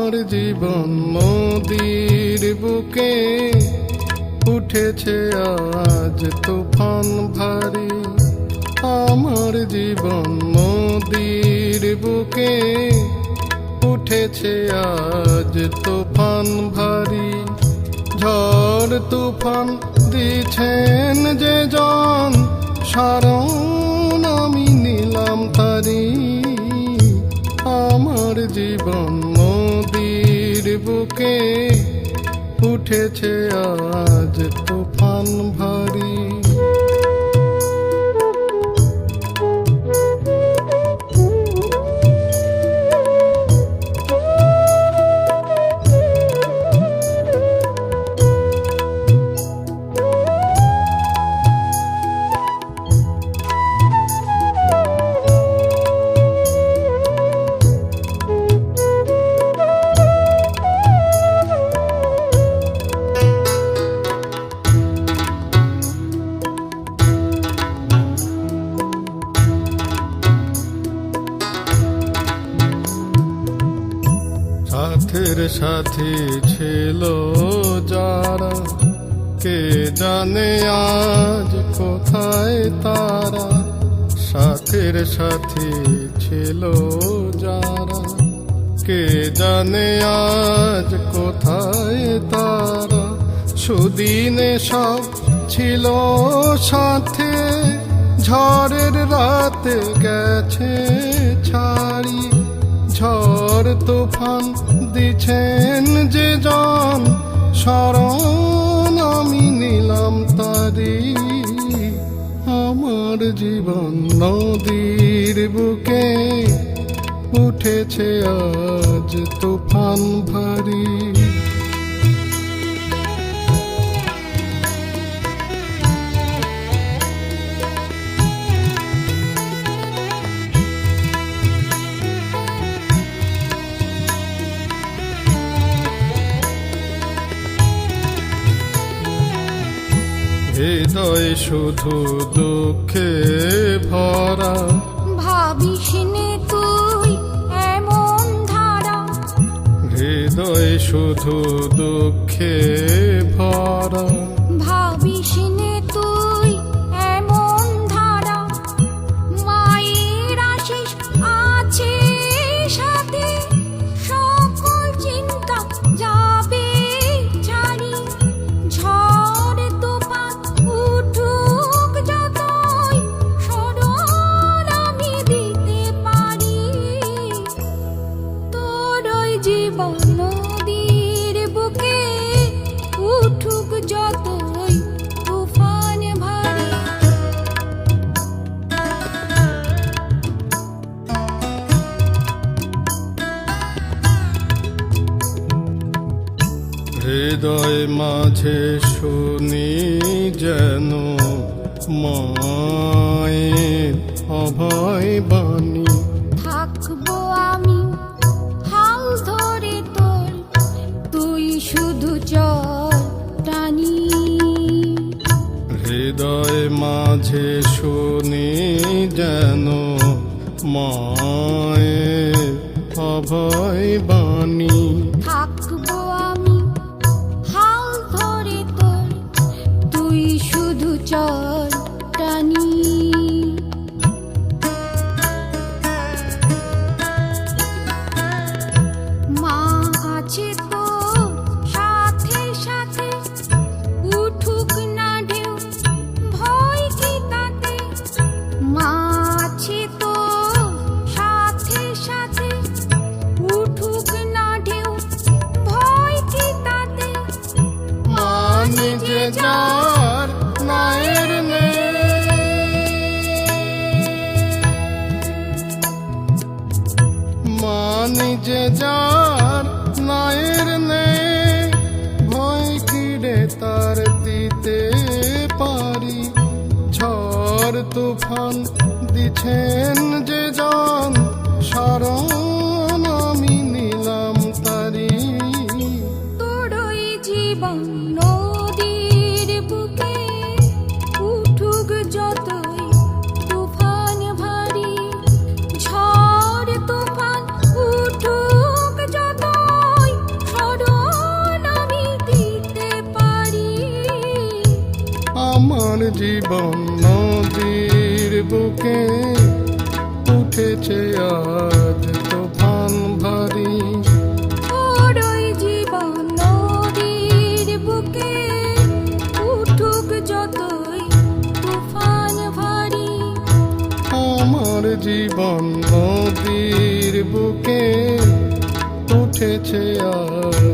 আমার জীবন নদীর বুকে উঠেছে আজ তুফান ভারী। আমার জীবন নদীর বুকে উঠেছে আজ তুফান ভারী। ঝড় তুফান দিছেন যে জন, শরণ আমি নিলাম তারি। আমার জীবন নদীর বুকে উঠেছে আজ তুফান ভারী। সাথের সাথী ছিল যারা, কে জানে আজ কোথায় তারা। সাথের সাথী ছিল যারা, কে জানে আজ কোথায় তারা। সুদিনে সব ছিল সাথে, ঝড়ের রাতে গেছে ছাড়ি। ঝড় তুফান দিছেন যে জন, শরণ আমি নিলাম তারি। আমার জীবন নদীর বুকে উঠেছে আজ তুফান ভারী। হৃদয় শুধু দুঃখে ভরা, ভাবিস নে তুই এমন ধারা। হৃদয় শুধু দুঃখে ভরা, ভাবিস নে তুই এমন ধারা। মায়ের আশিস আছে সাথে, সকল চিন্তা যাবে ছাড়ি। ঝড় তুফান উঠুক যতই, শরণ আমি দিতে পারি। তোর ওই জীবন নদীর বুকে উঠুক যতই তুফান ভারী। হৃদয় মাঝে শুনি যেন মায়ের অভয় বাণী। থাকবো আমি হাল ধরে তোর, তুই শুধু চল টানি। হৃদয় মাঝে শুনি যেন মায়ের অভয় বাণী। থাকবো আমি হাল ধরে তোর, তুই শুধু চল টানি। মা আছে তোর সাথে সাথে, উঠুক না ঢেউ ভয় কি তাতে। মা আছে তোর সাথে সাথে, উঠুক না ঢেউ ভয় কি তাতে। মানি যে যার নায়ের নেই, মানি যে যার নায়ের নেই। ভয় কিরে তার দিতে পারি। ঝড় তুফান দিছেন যে জন, শরণ আমি নিলাম তারি। তোর ওই জীবন নদীর বুকে উঠুক যতই তুফান ভারী। ঝড় তুফান উঠুক যতই, জীবন নদীর বুকে উঠেছে আজ তুফান ভারী। তোর ওই জীবন নদীর বুকে উঠুক যতই তুফান ভারী। আমার জীবন নদীর বুকে উঠেছে আজ